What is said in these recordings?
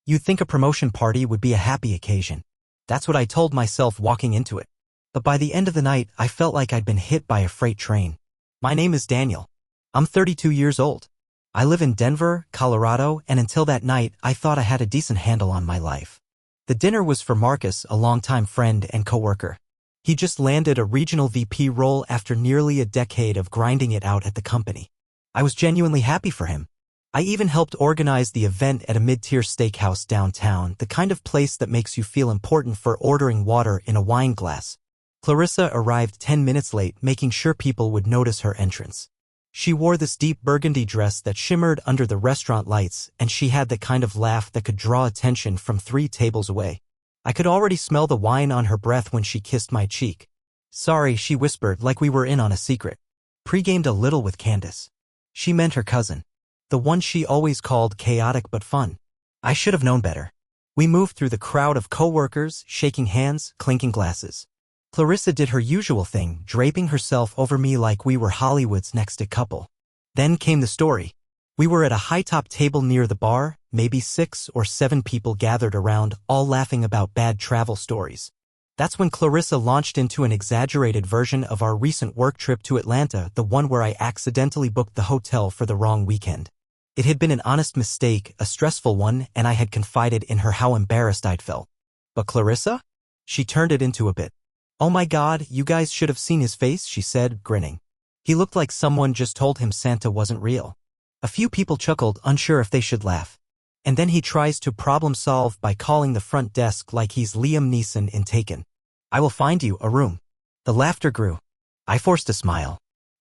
You'd think a promotion party would be a happy occasion. That's what I told myself walking into it. But by the end of the night, I felt like I'd been hit by a freight train. My name is Daniel. I'm 32 years old. I live in Denver, Colorado, and until that night, I thought I had a decent handle on my life. The dinner was for Marcus, a longtime friend and coworker. He just landed a regional VP role after nearly a decade of grinding it out at the company. I was genuinely happy for him. I even helped organize the event at a mid-tier steakhouse downtown, the kind of place that makes you feel important for ordering water in a wine glass. Clarissa arrived 10 minutes late, making sure people would notice her entrance. She wore this deep burgundy dress that shimmered under the restaurant lights, and she had the kind of laugh that could draw attention from 3 tables away. I could already smell the wine on her breath when she kissed my cheek. Sorry, she whispered like we were in on a secret. Pre-gamed a little with Candace. She meant her cousin. The one she always called chaotic but fun. I should have known better. We moved through the crowd of co-workers, shaking hands, clinking glasses. Clarissa did her usual thing, draping herself over me like we were Hollywood's next couple. Then came the story. We were at a high-top table near the bar, maybe 6 or 7 people gathered around, all laughing about bad travel stories. That's when Clarissa launched into an exaggerated version of our recent work trip to Atlanta, the one where I accidentally booked the hotel for the wrong weekend. It had been an honest mistake, a stressful one, and I had confided in her how embarrassed I'd felt. But Clarissa? She turned it into a bit. Oh my God, you guys should have seen his face, she said, grinning. He looked like someone just told him Santa wasn't real. A few people chuckled, unsure if they should laugh. And then he tries to problem solve by calling the front desk like he's Liam Neeson in Taken. I will find you a room. The laughter grew. I forced a smile.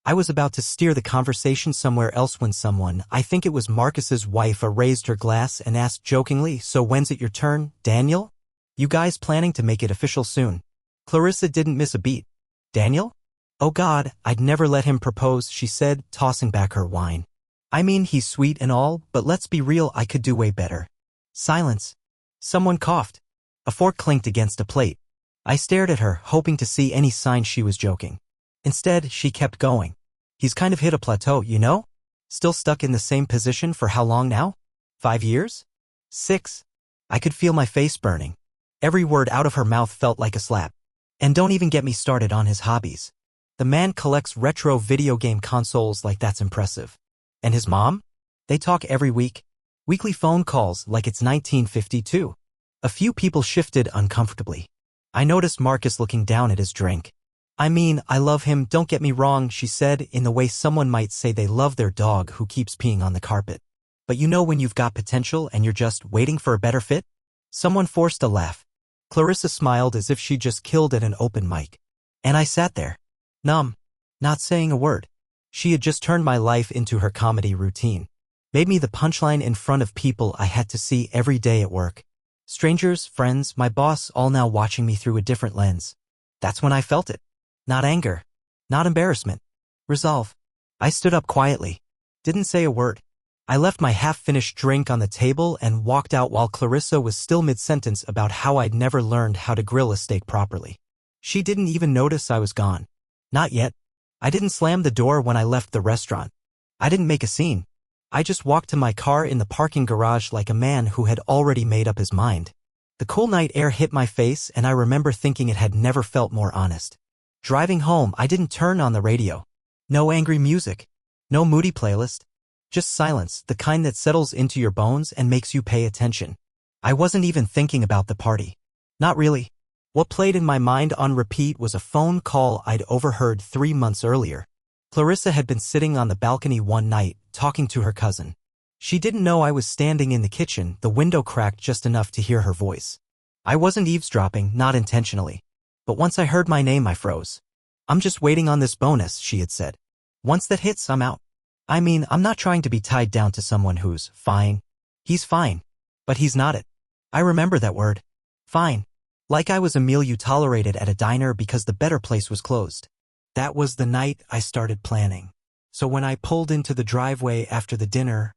I was about to steer the conversation somewhere else when someone, I think it was Marcus's wife, raised her glass and asked jokingly, so when's it your turn, Daniel? You guys planning to make it official soon? Clarissa didn't miss a beat. Daniel? Oh God, I'd never let him propose, she said, tossing back her wine. I mean, he's sweet and all, but let's be real, I could do way better. Silence. Someone coughed. A fork clinked against a plate. I stared at her, hoping to see any sign she was joking. Instead, she kept going. He's kind of hit a plateau, you know? Still stuck in the same position for how long now? 5 years? 6. I could feel my face burning. Every word out of her mouth felt like a slap. And don't even get me started on his hobbies. The man collects retro video game consoles like that's impressive. And his mom? They talk every week. Weekly phone calls like it's 1952. A few people shifted uncomfortably. I noticed Marcus looking down at his drink. I mean, I love him, don't get me wrong, she said, in the way someone might say they love their dog who keeps peeing on the carpet. But you know when you've got potential and you're just waiting for a better fit? Someone forced a laugh. Clarissa smiled as if she just killed at an open mic. And I sat there, numb, not saying a word. She had just turned my life into her comedy routine. Made me the punchline in front of people I had to see every day at work. Strangers, friends, my boss, all now watching me through a different lens. That's when I felt it. Not anger. Not embarrassment. Resolve. I stood up quietly. Didn't say a word. I left my half-finished drink on the table and walked out while Clarissa was still mid-sentence about how I'd never learned how to grill a steak properly. She didn't even notice I was gone. Not yet. I didn't slam the door when I left the restaurant. I didn't make a scene. I just walked to my car in the parking garage like a man who had already made up his mind. The cool night air hit my face and I remember thinking it had never felt more honest. Driving home, I didn't turn on the radio. No angry music. No moody playlist. Just silence, the kind that settles into your bones and makes you pay attention. I wasn't even thinking about the party. Not really. What played in my mind on repeat was a phone call I'd overheard 3 months earlier. Clarissa had been sitting on the balcony one night, talking to her cousin. She didn't know I was standing in the kitchen, the window cracked just enough to hear her voice. I wasn't eavesdropping, not intentionally. But once I heard my name, I froze. I'm just waiting on this bonus, she had said. Once that hits, I'm out. I mean, I'm not trying to be tied down to someone who's fine. He's fine. But he's not it. I remember that word. Fine. Like I was a meal you tolerated at a diner because the better place was closed. That was the night I started planning. So when I pulled into the driveway after the dinner,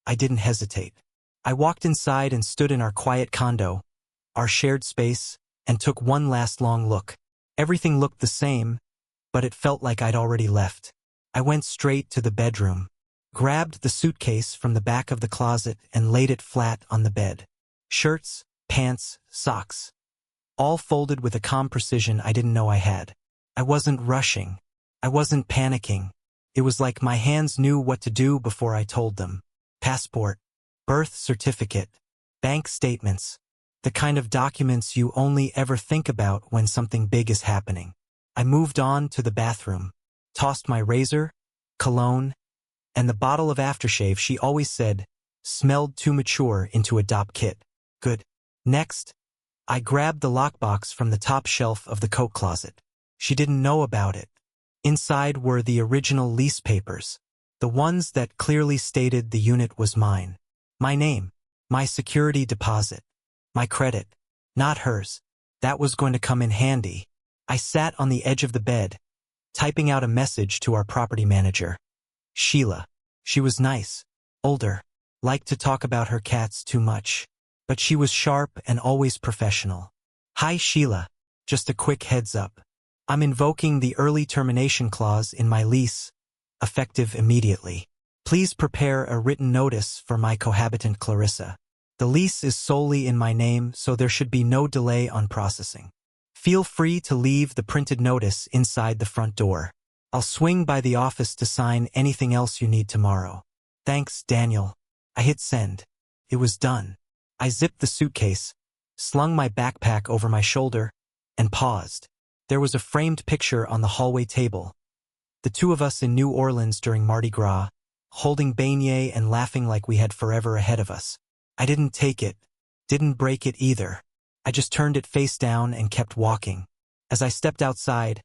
I didn't hesitate. I walked inside and stood in our quiet condo, our shared space, and took one last long look. Everything looked the same, but it felt like I'd already left. I went straight to the bedroom, grabbed the suitcase from the back of the closet and laid it flat on the bed. Shirts, pants, socks. All folded with a calm precision I didn't know I had. I wasn't rushing. I wasn't panicking. It was like my hands knew what to do before I told them. Passport, birth certificate, bank statements. The kind of documents you only ever think about when something big is happening. I moved on to the bathroom, tossed my razor, cologne, and the bottle of aftershave she always said smelled too mature into a dop kit. Good. Next, I grabbed the lockbox from the top shelf of the coat closet. She didn't know about it. Inside were the original lease papers, the ones that clearly stated the unit was mine. My name, my security deposit, my credit, not hers. That was going to come in handy. I sat on the edge of the bed, typing out a message to our property manager. Sheila. She was nice, older, liked to talk about her cats too much. But she was sharp and always professional. Hi Sheila, just a quick heads up. I'm invoking the early termination clause in my lease, effective immediately. Please prepare a written notice for my cohabitant Clarissa. The lease is solely in my name, so there should be no delay on processing. Feel free to leave the printed notice inside the front door. I'll swing by the office to sign anything else you need tomorrow. Thanks, Daniel. I hit send. It was done. I zipped the suitcase, slung my backpack over my shoulder, and paused. There was a framed picture on the hallway table. The two of us in New Orleans during Mardi Gras, holding beignet and laughing like we had forever ahead of us. I didn't take it, didn't break it either. I just turned it face down and kept walking. As I stepped outside,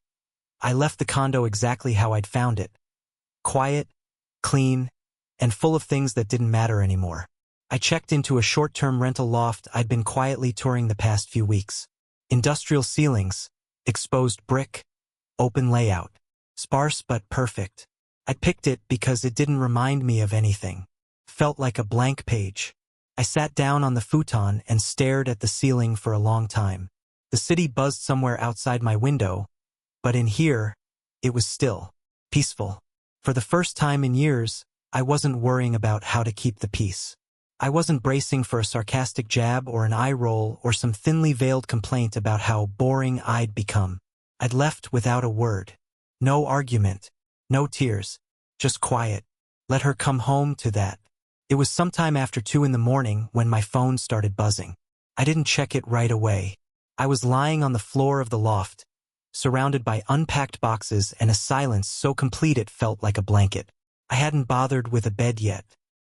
I left the condo exactly how I'd found it. Quiet, clean, and full of things that didn't matter anymore. I checked into a short-term rental loft I'd been quietly touring the past few weeks. Industrial ceilings, exposed brick, open layout. Sparse but perfect. I picked it because it didn't remind me of anything. Felt like a blank page. I sat down on the futon and stared at the ceiling for a long time. The city buzzed somewhere outside my window, but in here, it was still, peaceful. For the first time in years, I wasn't worrying about how to keep the peace. I wasn't bracing for a sarcastic jab or an eye roll or some thinly veiled complaint about how boring I'd become. I'd left without a word. No argument. No tears. Just quiet. Let her come home to that. It was sometime after 2 a.m. when my phone started buzzing. I didn't check it right away. I was lying on the floor of the loft, surrounded by unpacked boxes and a silence so complete it felt like a blanket. I hadn't bothered with a bed yet.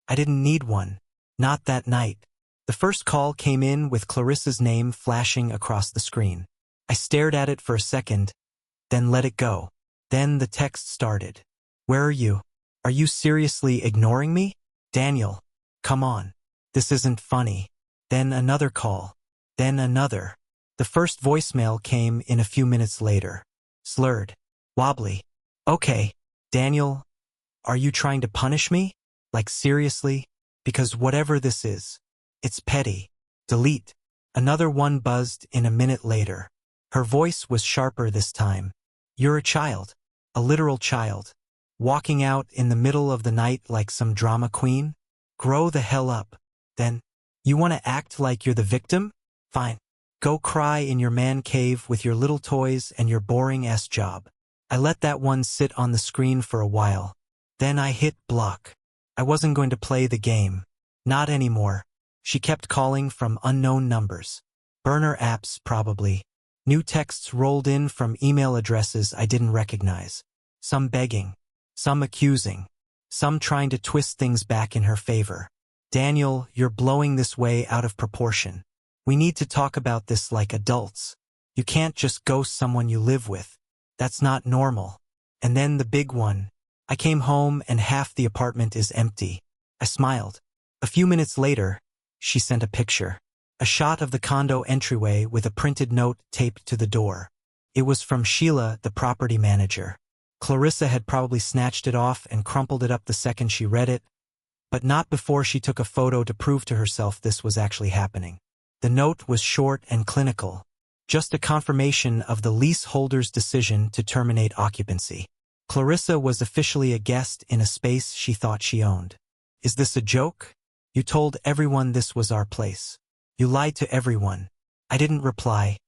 I didn't need one. Not that night. The first call came in with Clarissa's name flashing across the screen. I stared at it for a second, then let it go. Then the text started. Where are you? Are you seriously ignoring me? Daniel, come on. This isn't funny. Then another call. Then another. The first voicemail came in a few minutes later. Slurred. Wobbly. Okay, Daniel, are you trying to punish me? Like seriously? Because whatever this is, it's petty. Delete. Another one buzzed in a minute later. Her voice was sharper this time. You're a child. A literal child. Walking out in the middle of the night like some drama queen? Grow the hell up. Then, you want to act like you're the victim? Fine. Go cry in your man cave with your little toys and your boring-ass job. I let that one sit on the screen for a while. Then I hit block. I wasn't going to play the game. Not anymore. She kept calling from unknown numbers. Burner apps, probably. New texts rolled in from email addresses I didn't recognize. Some begging. Some accusing. Some trying to twist things back in her favor. Daniel, you're blowing this way out of proportion. We need to talk about this like adults. You can't just ghost someone you live with. That's not normal. And then the big one. I came home and half the apartment is empty. I smiled. A few minutes later, she sent a picture. A shot of the condo entryway with a printed note taped to the door. It was from Sheila, the property manager. Clarissa had probably snatched it off and crumpled it up the second she read it, but not before she took a photo to prove to herself this was actually happening. The note was short and clinical, just a confirmation of the leaseholder's decision to terminate occupancy. Clarissa was officially a guest in a space she thought she owned. Is this a joke? You told everyone this was our place. You lied to everyone. I didn't reply.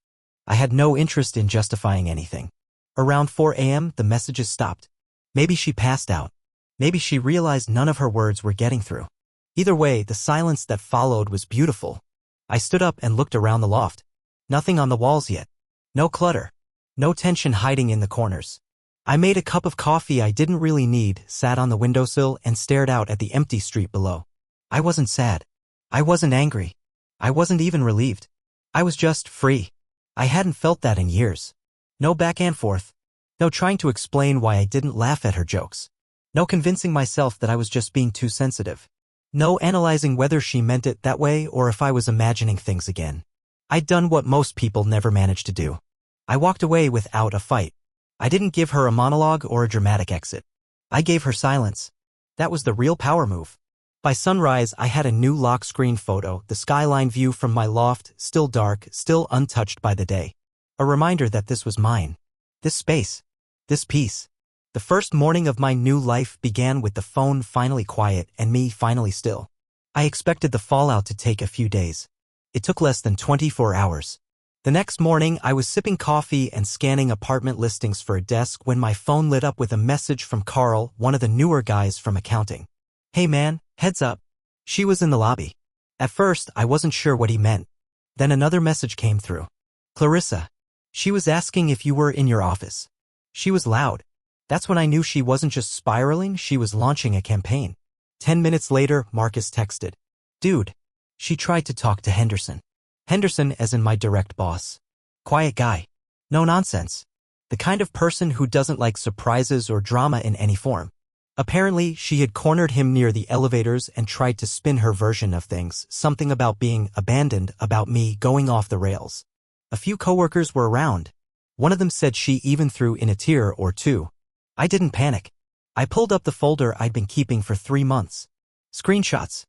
I had no interest in justifying anything. Around 4 a.m., the messages stopped. Maybe she passed out. Maybe she realized none of her words were getting through. Either way, the silence that followed was beautiful. I stood up and looked around the loft. Nothing on the walls yet. No clutter. No tension hiding in the corners. I made a cup of coffee I didn't really need, sat on the windowsill, and stared out at the empty street below. I wasn't sad. I wasn't angry. I wasn't even relieved. I was just free. I hadn't felt that in years. No back and forth. No trying to explain why I didn't laugh at her jokes. No convincing myself that I was just being too sensitive. No analyzing whether she meant it that way or if I was imagining things again. I'd done what most people never manage to do. I walked away without a fight. I didn't give her a monologue or a dramatic exit. I gave her silence. That was the real power move. By sunrise, I had a new lock screen photo, the skyline view from my loft, still dark, still untouched by the day. A reminder that this was mine. This space. This peace. The first morning of my new life began with the phone finally quiet and me finally still. I expected the fallout to take a few days. It took less than 24 hours. The next morning, I was sipping coffee and scanning apartment listings for a desk when my phone lit up with a message from Carl, one of the newer guys from accounting. Hey man, heads up. She was in the lobby. At first, I wasn't sure what he meant. Then another message came through. Clarissa. She was asking if you were in your office. She was loud. That's when I knew she wasn't just spiraling, she was launching a campaign. 10 minutes later, Marcus texted. Dude. She tried to talk to Henderson. Henderson as in my direct boss. Quiet guy. No nonsense. The kind of person who doesn't like surprises or drama in any form. Apparently, she had cornered him near the elevators and tried to spin her version of things, something about being abandoned, about me going off the rails. A few coworkers were around. One of them said she even threw in a tear or two. I didn't panic. I pulled up the folder I'd been keeping for 3 months. Screenshots.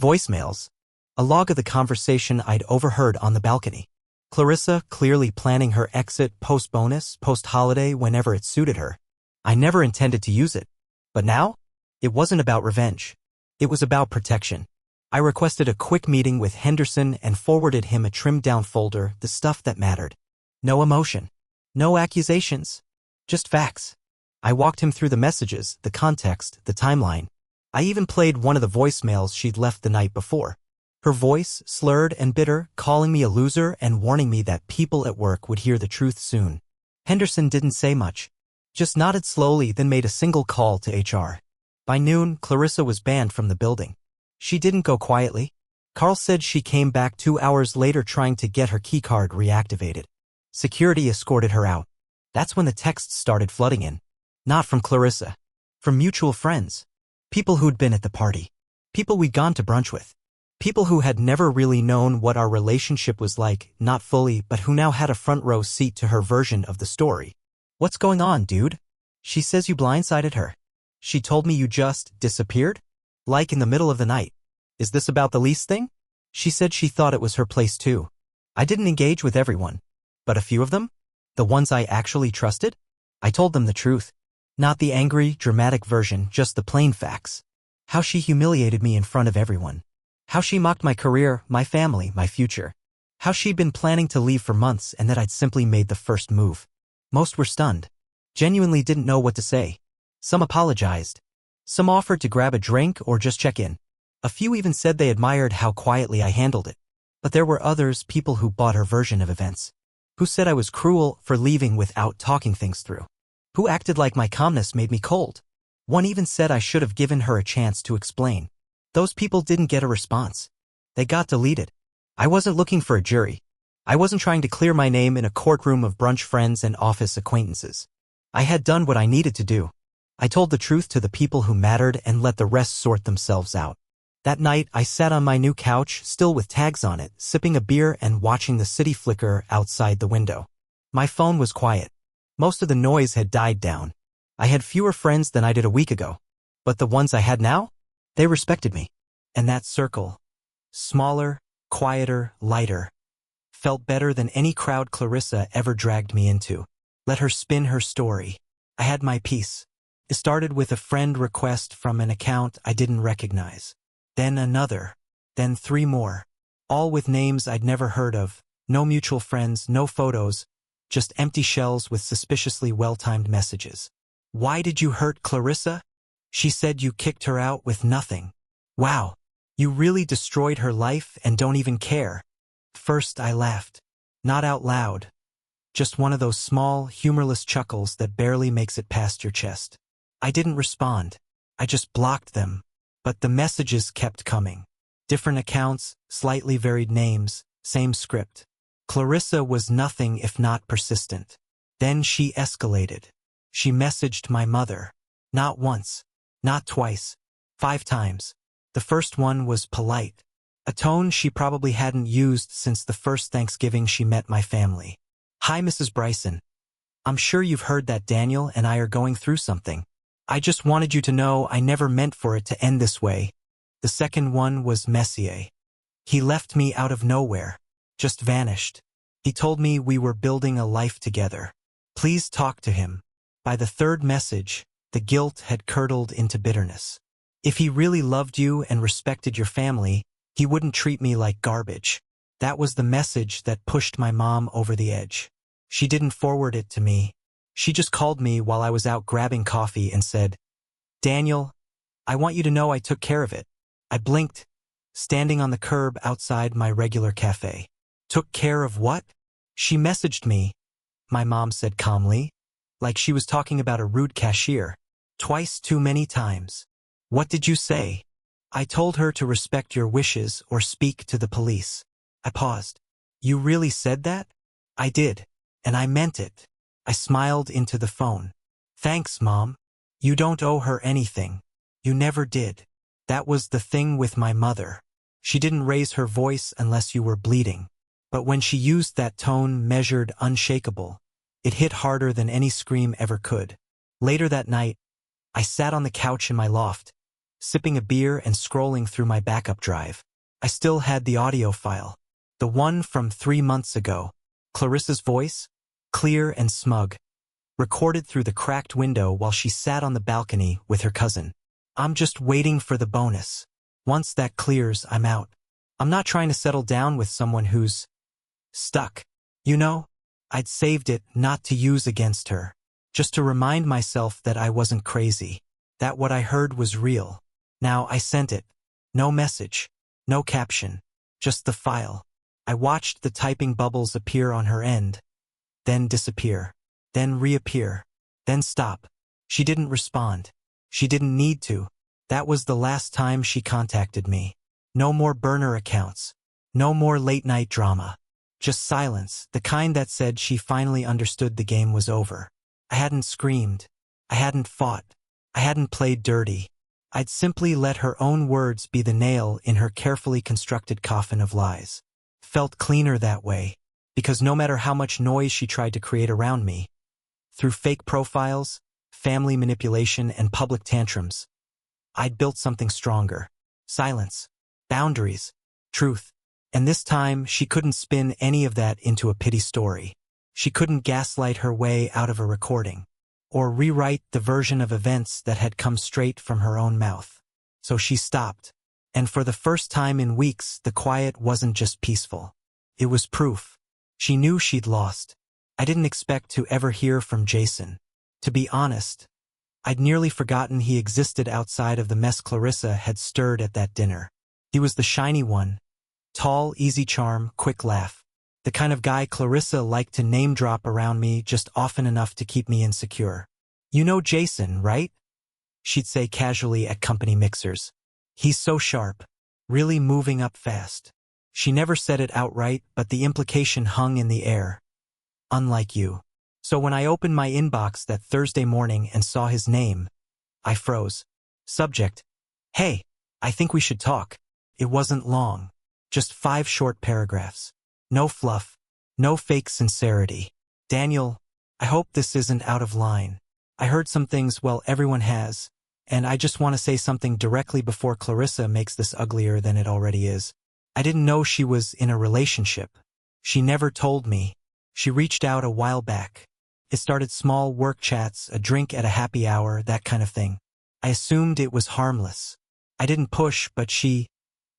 Voicemails. A log of the conversation I'd overheard on the balcony. Clarissa clearly planning her exit post-bonus, post-holiday whenever it suited her. I never intended to use it. But now? It wasn't about revenge. It was about protection. I requested a quick meeting with Henderson and forwarded him a trimmed-down folder, the stuff that mattered. No emotion. No accusations. Just facts. I walked him through the messages, the context, the timeline. I even played one of the voicemails she'd left the night before. Her voice, slurred and bitter, calling me a loser and warning me that people at work would hear the truth soon. Henderson didn't say much. Just nodded slowly, then made a single call to HR. By noon, Clarissa was banned from the building. She didn't go quietly. Carl said she came back 2 hours later trying to get her keycard reactivated. Security escorted her out. That's when the texts started flooding in. Not from Clarissa. From mutual friends. People who'd been at the party. People we'd gone to brunch with. People who had never really known what our relationship was like, not fully, but who now had a front row seat to her version of the story. What's going on, dude? She says you blindsided her. She told me you just disappeared? Like in the middle of the night. Is this about the lease thing? She said she thought it was her place too. I didn't engage with everyone. But a few of them? The ones I actually trusted? I told them the truth. Not the angry, dramatic version, just the plain facts. How she humiliated me in front of everyone. How she mocked my career, my family, my future. How she'd been planning to leave for months and that I'd simply made the first move. Most were stunned. Genuinely didn't know what to say. Some apologized. Some offered to grab a drink or just check in. A few even said they admired how quietly I handled it. But there were others, people who bought her version of events. Who said I was cruel for leaving without talking things through. Who acted like my calmness made me cold. One even said I should have given her a chance to explain. Those people didn't get a response. They got deleted. I wasn't looking for a jury. I wasn't trying to clear my name in a courtroom of brunch friends and office acquaintances. I had done what I needed to do. I told the truth to the people who mattered and let the rest sort themselves out. That night, I sat on my new couch, still with tags on it, sipping a beer and watching the city flicker outside the window. My phone was quiet. Most of the noise had died down. I had fewer friends than I did a week ago. But the ones I had now? They respected me. And that circle, smaller, quieter, lighter, felt better than any crowd Clarissa ever dragged me into. Let her spin her story. I had my piece. It started with a friend request from an account I didn't recognize. Then another. Then 3 more. all with names I'd never heard of, no mutual friends, no photos, just empty shells with suspiciously well-timed messages. Why did you hurt Clarissa? She said you kicked her out with nothing. Wow, you really destroyed her life and don't even care. First I laughed. Not out loud. Just one of those small, humorless chuckles that barely makes it past your chest. I didn't respond. I just blocked them. But the messages kept coming. Different accounts, slightly varied names, same script. Clarissa was nothing if not persistent. Then she escalated. She messaged my mother. Not once. Not twice. 5 times. The first one was polite. A tone she probably hadn't used since the first Thanksgiving she met my family. Hi, Mrs. Bryson. I'm sure you've heard that Daniel and I are going through something. I just wanted you to know I never meant for it to end this way. The second one was Messier. He left me out of nowhere. Just vanished. He told me we were building a life together. Please talk to him. By the third message, the guilt had curdled into bitterness. If he really loved you and respected your family, he wouldn't treat me like garbage. That was the message that pushed my mom over the edge. She didn't forward it to me. She just called me while I was out grabbing coffee and said, Daniel, I want you to know I took care of it. I blinked, standing on the curb outside my regular cafe. Took care of what? She messaged me, my mom said calmly, like she was talking about a rude cashier. Twice too many times. What did you say? I told her to respect your wishes or speak to the police. I paused. You really said that? I did. And I meant it. I smiled into the phone. Thanks, Mom. You don't owe her anything. You never did. That was the thing with my mother. She didn't raise her voice unless you were bleeding. But when she used that tone measured unshakable, it hit harder than any scream ever could. Later that night, I sat on the couch in my loft, sipping a beer and scrolling through my backup drive. I still had the audio file. The one from 3 months ago. Clarissa's voice, clear and smug, recorded through the cracked window while she sat on the balcony with her cousin. I'm just waiting for the bonus. Once that clears, I'm out. I'm not trying to settle down with someone who's stuck. You know, I'd saved it not to use against her, just to remind myself that I wasn't crazy, that what I heard was real. Now I sent it. No message, no caption, just the file. I watched the typing bubbles appear on her end, then disappear, then reappear, then stop. She didn't respond. She didn't need to. That was the last time she contacted me. No more burner accounts. No more late-night drama. Just silence, the kind that said she finally understood the game was over. I hadn't screamed. I hadn't fought. I hadn't played dirty. I'd simply let her own words be the nail in her carefully constructed coffin of lies. Felt cleaner that way, because no matter how much noise she tried to create around me, through fake profiles, family manipulation, and public tantrums, I'd built something stronger. Silence, boundaries, truth. And this time, she couldn't spin any of that into a pity story. She couldn't gaslight her way out of a recording, or rewrite the version of events that had come straight from her own mouth. So she stopped. And for the first time in weeks, the quiet wasn't just peaceful. It was proof. She knew she'd lost. I didn't expect to ever hear from Jason. To be honest, I'd nearly forgotten he existed outside of the mess Clarissa had stirred at that dinner. He was the shiny one. Tall, easy charm, quick laugh. The kind of guy Clarissa liked to name drop around me just often enough to keep me insecure. You know Jason, right? She'd say casually at company mixers. He's so sharp, really moving up fast. She never said it outright, but the implication hung in the air. Unlike you. So when I opened my inbox that Thursday morning and saw his name, I froze. Subject: Hey, I think we should talk. It wasn't long. Just 5 short paragraphs. No fluff. No fake sincerity. Daniel, I hope this isn't out of line. I heard some things, well, everyone has, and I just want to say something directly before Clarissa makes this uglier than it already is. I didn't know she was in a relationship. She never told me. She reached out a while back. It started small work chats, a drink at a happy hour, that kind of thing. I assumed it was harmless. I didn't push, but she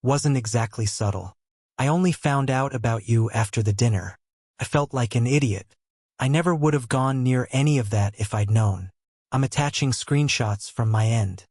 wasn't exactly subtle. I only found out about you after the dinner. I felt like an idiot. I never would have gone near any of that if I'd known. I'm attaching screenshots from my end.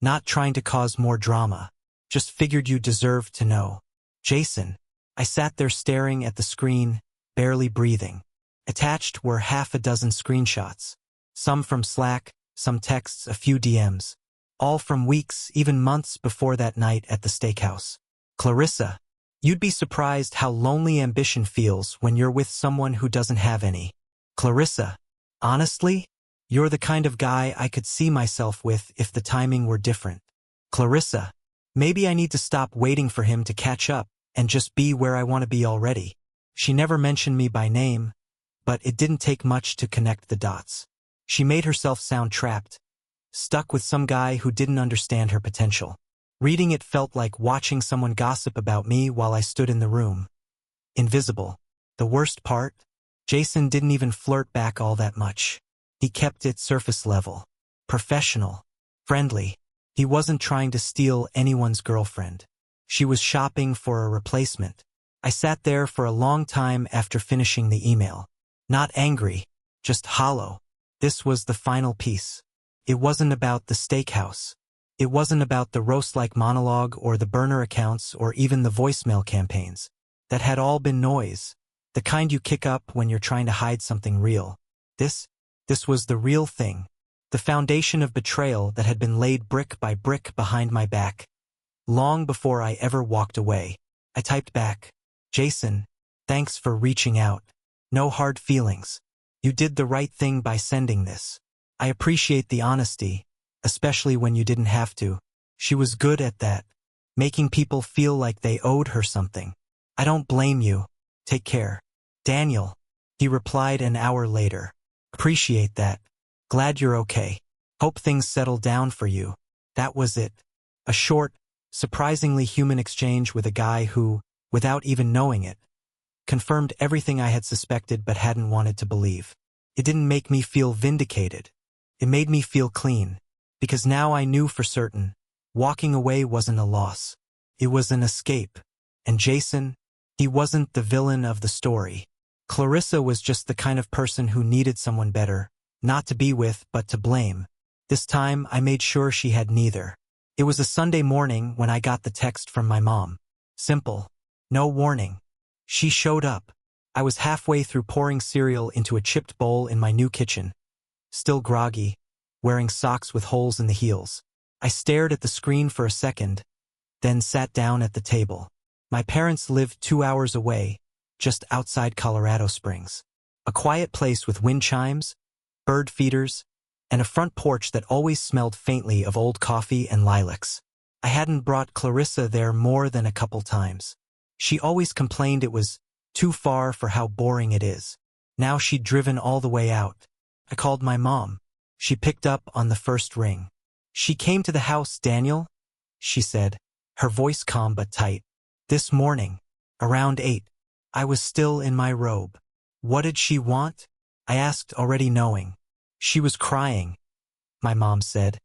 Not trying to cause more drama. Just figured you deserved to know. Jason. I sat there staring at the screen, barely breathing. Attached were half a dozen screenshots. Some from Slack, some texts, a few DMs. All from weeks, even months before that night at the steakhouse. Clarissa. You'd be surprised how lonely ambition feels when you're with someone who doesn't have any. Clarissa. Honestly? You're the kind of guy I could see myself with if the timing were different. Clarissa. Maybe I need to stop waiting for him to catch up and just be where I want to be already. She never mentioned me by name, but it didn't take much to connect the dots. She made herself sound trapped, stuck with some guy who didn't understand her potential. Reading it felt like watching someone gossip about me while I stood in the room. Invisible. The worst part? Jason didn't even flirt back all that much. He kept it surface level. Professional. Friendly. He wasn't trying to steal anyone's girlfriend. She was shopping for a replacement. I sat there for a long time after finishing the email. Not angry, just hollow. This was the final piece. It wasn't about the steakhouse. It wasn't about the roast-like monologue or the burner accounts or even the voicemail campaigns. That had all been noise. The kind you kick up when you're trying to hide something real. This was the real thing. The foundation of betrayal that had been laid brick by brick behind my back. Long before I ever walked away. I typed back, Jason, thanks for reaching out. No hard feelings. You did the right thing by sending this. I appreciate the honesty, especially when you didn't have to. She was good at that, making people feel like they owed her something. I don't blame you. Take care. Daniel. He replied an hour later. Appreciate that. Glad you're okay. Hope things settle down for you. That was it. A short, surprisingly human exchange with a guy who, without even knowing it, confirmed everything I had suspected but hadn't wanted to believe. It didn't make me feel vindicated. It made me feel clean. Because now I knew for certain, walking away wasn't a loss. It was an escape. And Jason, he wasn't the villain of the story. Clarissa was just the kind of person who needed someone better, not to be with but to blame. This time I made sure she had neither. It was a Sunday morning when I got the text from my mom. Simple. No warning. She showed up. I was halfway through pouring cereal into a chipped bowl in my new kitchen. Still groggy, wearing socks with holes in the heels. I stared at the screen for a second, then sat down at the table. My parents lived 2 hours away, just outside Colorado Springs. A quiet place with wind chimes, bird feeders, and a front porch that always smelled faintly of old coffee and lilacs. I hadn't brought Clarissa there more than a couple times. She always complained it was too far for how boring it is. Now she'd driven all the way out. I called my mom. She picked up on the first ring. She came to the house, Daniel, she said, her voice calm but tight. This morning, around 8, I was still in my robe. What did she want? I asked, already knowing. She was crying, my mom said,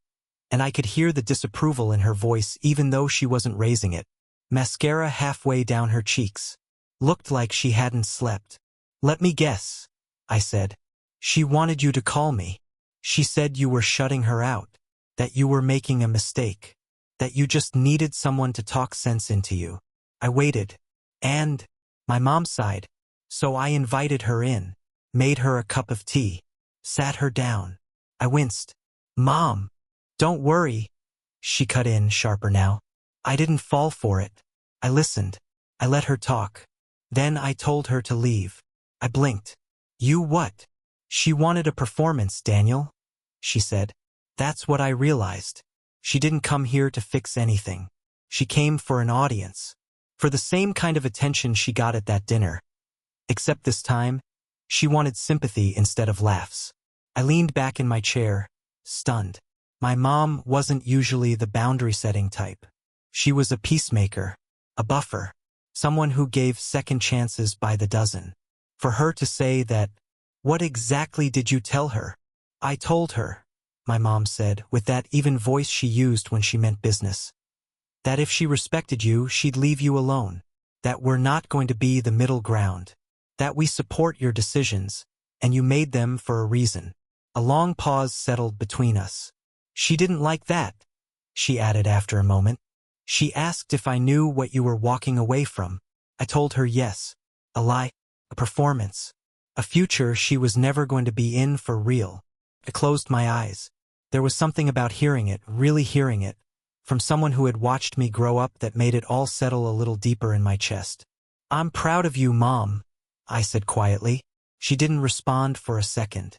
and I could hear the disapproval in her voice even though she wasn't raising it. Mascara halfway down her cheeks. Looked like she hadn't slept. Let me guess, I said. She wanted you to call me. She said you were shutting her out, that you were making a mistake, that you just needed someone to talk sense into you. I waited, and my mom sighed, so I invited her in, made her a cup of tea, sat her down. I winced. Mom, don't worry, she cut in sharper now. I didn't fall for it. I listened. I let her talk. Then I told her to leave. I blinked. You what? She wanted a performance, Daniel, she said. That's what I realized. She didn't come here to fix anything. She came for an audience. For the same kind of attention she got at that dinner. Except this time, she wanted sympathy instead of laughs. I leaned back in my chair, stunned. My mom wasn't usually the boundary-setting type. She was a peacemaker, a buffer, someone who gave second chances by the dozen. For her to say that, what exactly did you tell her? I told her, my mom said, with that even voice she used when she meant business. That if she respected you, she'd leave you alone. that we're not going to be the middle ground, that we support your decisions, and you made them for a reason. A long pause settled between us. She didn't like that, she added after a moment. She asked if I knew what you were walking away from. I told her yes. A lie, a performance, a future she was never going to be in for real. I closed my eyes. There was something about hearing it, really hearing it, from someone who had watched me grow up that made it all settle a little deeper in my chest. I'm proud of you, Mom, I said quietly. She didn't respond for a second.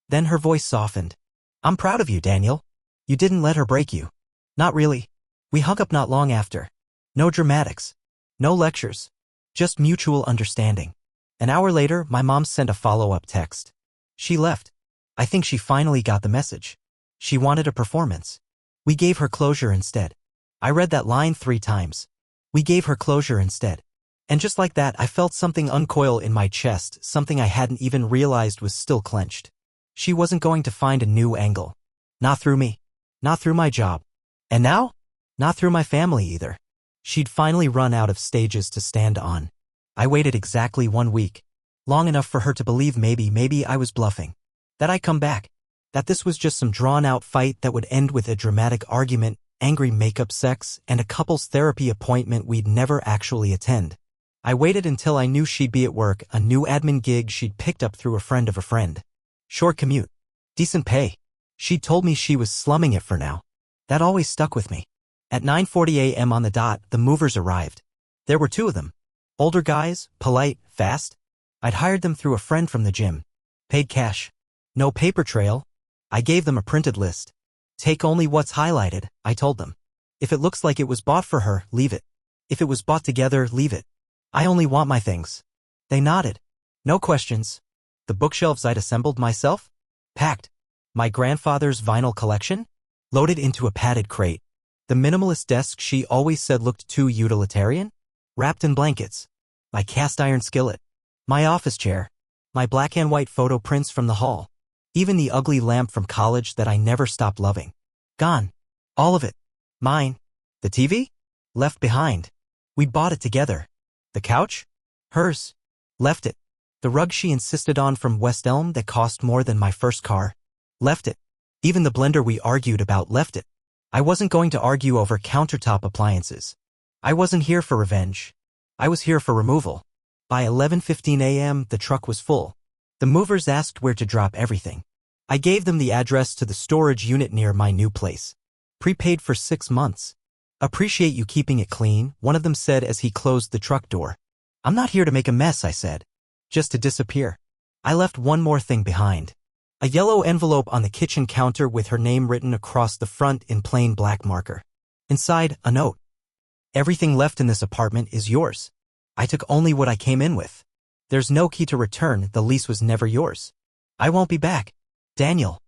Then her voice softened. I'm proud of you, Daniel. You didn't let her break you. Not really. We hung up not long after. No dramatics. No lectures. Just mutual understanding. An hour later, my mom sent a follow-up text. She left. I think she finally got the message. She wanted a performance. We gave her closure instead. I read that line 3 times. We gave her closure instead. And just like that, I felt something uncoil in my chest, something I hadn't even realized was still clenched. She wasn't going to find a new angle. Not through me. Not through my job. And now? Not through my family either. She'd finally run out of stages to stand on. I waited exactly 1 week. Long enough for her to believe maybe I was bluffing. That I'd come back. That this was just some drawn-out fight that would end with a dramatic argument, angry makeup sex, and a couples therapy appointment we'd never actually attend. I waited until I knew she'd be at work, a new admin gig she'd picked up through a friend of a friend. Short commute. Decent pay. She'd told me she was slumming it for now. That always stuck with me. At 9:40 a.m. on the dot, the movers arrived. There were 2 of them. Older guys, polite, fast. I'd hired them through a friend from the gym. Paid cash. No paper trail. I gave them a printed list. Take only what's highlighted, I told them. If it looks like it was bought for her, leave it. If it was bought together, leave it. I only want my things. They nodded. No questions. The bookshelves I'd assembled myself? Packed. My grandfather's vinyl collection? Loaded into a padded crate. The minimalist desk she always said looked too utilitarian? Wrapped in blankets. My cast-iron skillet. My office chair. My black and white photo prints from the hall. Even the ugly lamp from college that I never stopped loving. Gone. All of it. Mine. The TV? Left behind. We'd bought it together. The couch? Hers. Left it. The rug she insisted on from West Elm that cost more than my first car? Left it. Even the blender we argued about left it. I wasn't going to argue over countertop appliances. I wasn't here for revenge. I was here for removal. By 11:15 a.m., the truck was full. The movers asked where to drop everything. I gave them the address to the storage unit near my new place. Prepaid for 6 months. Appreciate you keeping it clean, one of them said as he closed the truck door. I'm not here to make a mess, I said. Just to disappear. I left one more thing behind. A yellow envelope on the kitchen counter with her name written across the front in plain black marker. Inside, a note. Everything left in this apartment is yours. I took only what I came in with. There's no key to return, the lease was never yours. I won't be back. Daniel.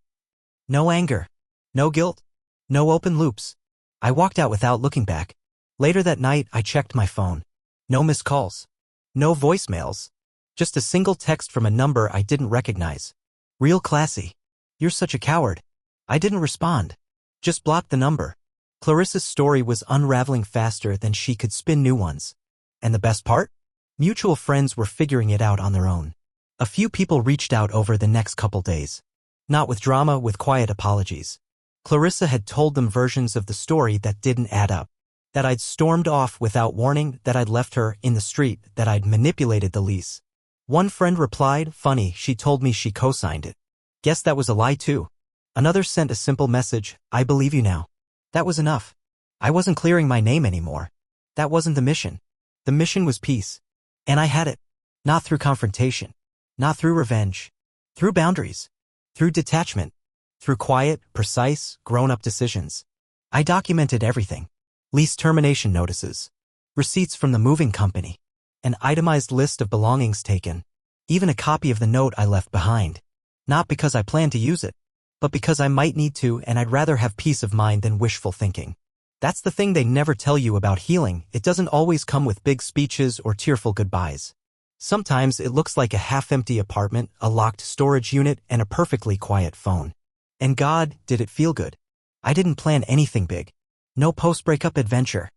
No anger. No guilt. No open loops. I walked out without looking back. Later that night, I checked my phone. No missed calls. No voicemails. Just a single text from a number I didn't recognize. Real classy. You're such a coward. I didn't respond. Just blocked the number. Clarissa's story was unraveling faster than she could spin new ones. And the best part? Mutual friends were figuring it out on their own. A few people reached out over the next couple days. Not with drama, with quiet apologies. Clarissa had told them versions of the story that didn't add up. That I'd stormed off without warning, that I'd left her in the street, that I'd manipulated the lease. One friend replied, funny, she told me she co-signed it. Guess that was a lie too. Another sent a simple message, I believe you now. That was enough. I wasn't clearing my name anymore. That wasn't the mission. The mission was peace. And I had it. Not through confrontation. Not through revenge. Through boundaries. Through detachment. Through quiet, precise, grown-up decisions. I documented everything. Lease termination notices. Receipts from the moving company. An itemized list of belongings taken. Even a copy of the note I left behind. Not because I planned to use it, but because I might need to, and I'd rather have peace of mind than wishful thinking. That's the thing they never tell you about healing. It doesn't always come with big speeches or tearful goodbyes. Sometimes it looks like a half-empty apartment, a locked storage unit, and a perfectly quiet phone. And God, did it feel good. I didn't plan anything big. No post-breakup adventure.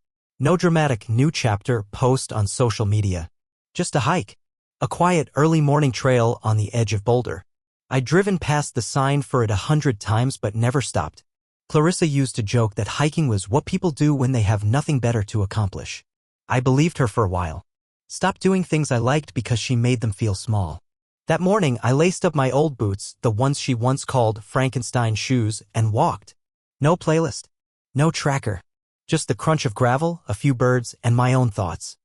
No dramatic new chapter post on social media. Just a hike. A quiet early morning trail on the edge of Boulder. I'd driven past the sign for it 100 times but never stopped. Clarissa used to joke that hiking was what people do when they have nothing better to accomplish. I believed her for a while. Stopped doing things I liked because she made them feel small. That morning, I laced up my old boots, the ones she once called Frankenstein shoes, and walked. No playlist. No tracker. Just the crunch of gravel, a few birds, and my own thoughts.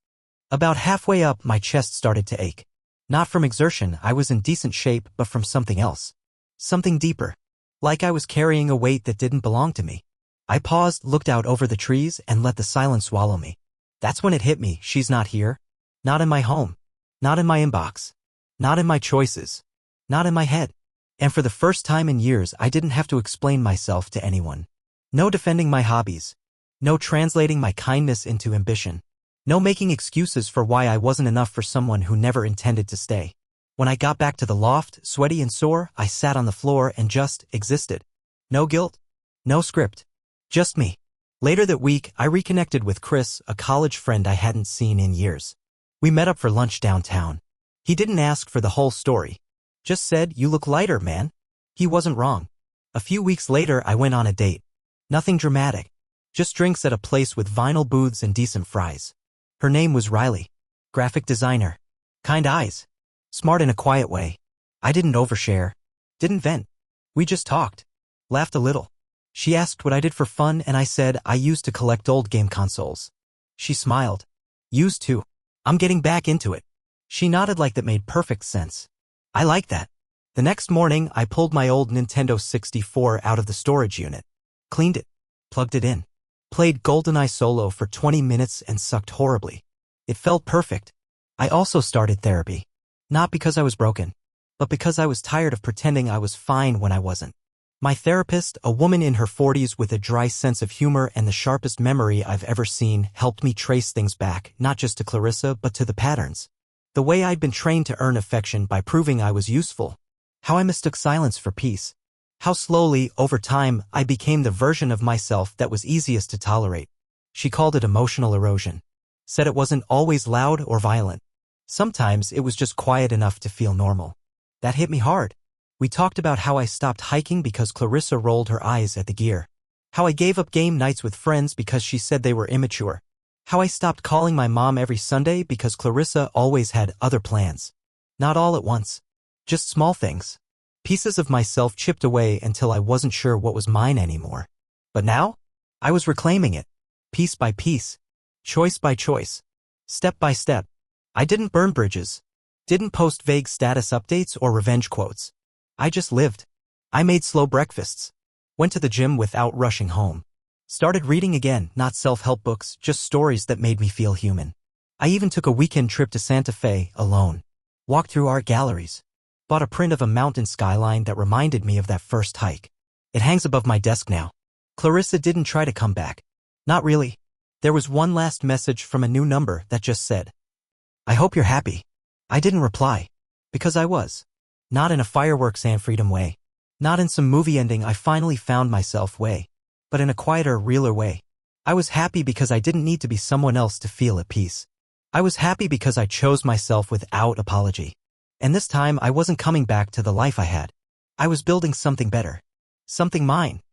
About halfway up, my chest started to ache. Not from exertion, I was in decent shape, but from something else. Something deeper. Like I was carrying a weight that didn't belong to me. I paused, looked out over the trees, and let the silence swallow me. That's when it hit me, she's not here. Not in my home. Not in my inbox. Not in my choices. Not in my head. And for the first time in years, I didn't have to explain myself to anyone. No defending my hobbies. No translating my kindness into ambition. No making excuses for why I wasn't enough for someone who never intended to stay. When I got back to the loft, sweaty and sore, I sat on the floor and just existed. No guilt. No script. Just me. Later that week, I reconnected with Chris, a college friend I hadn't seen in years. We met up for lunch downtown. He didn't ask for the whole story. Just said, "You look lighter, man." He wasn't wrong. A few weeks later, I went on a date. Nothing dramatic. Just drinks at a place with vinyl booths and decent fries. Her name was Riley. Graphic designer. Kind eyes. Smart in a quiet way. I didn't overshare. Didn't vent. We just talked. Laughed a little. She asked what I did for fun and I said I used to collect old game consoles. She smiled. Used to. I'm getting back into it. She nodded like that made perfect sense. I like that. The next morning, I pulled my old Nintendo 64 out of the storage unit. Cleaned it. Plugged it in. Played GoldenEye solo for 20 minutes and sucked horribly. It felt perfect. I also started therapy. Not because I was broken, but because I was tired of pretending I was fine when I wasn't. My therapist, a woman in her 40s with a dry sense of humor and the sharpest memory I've ever seen, helped me trace things back, not just to Clarissa but to the patterns. The way I'd been trained to earn affection by proving I was useful. How I mistook silence for peace. How slowly, over time, I became the version of myself that was easiest to tolerate. She called it emotional erosion. Said it wasn't always loud or violent. Sometimes it was just quiet enough to feel normal. That hit me hard. We talked about how I stopped hiking because Clarissa rolled her eyes at the gear. How I gave up game nights with friends because she said they were immature. How I stopped calling my mom every Sunday because Clarissa always had other plans. Not all at once. Just small things. Pieces of myself chipped away until I wasn't sure what was mine anymore. But now, I was reclaiming it. Piece by piece. Choice by choice. Step by step. I didn't burn bridges. Didn't post vague status updates or revenge quotes. I just lived. I made slow breakfasts. Went to the gym without rushing home. Started reading again, not self-help books, just stories that made me feel human. I even took a weekend trip to Santa Fe, alone. Walked through art galleries. Bought a print of a mountain skyline that reminded me of that first hike. It hangs above my desk now. Clarissa didn't try to come back. Not really. There was one last message from a new number that just said, "I hope you're happy." I didn't reply. Because I was. Not in a fireworks and freedom way. Not in some movie ending I finally found myself way. But in a quieter, realer way. I was happy because I didn't need to be someone else to feel at peace. I was happy because I chose myself without apology. And this time I wasn't coming back to the life I had. I was building something better. Something mine.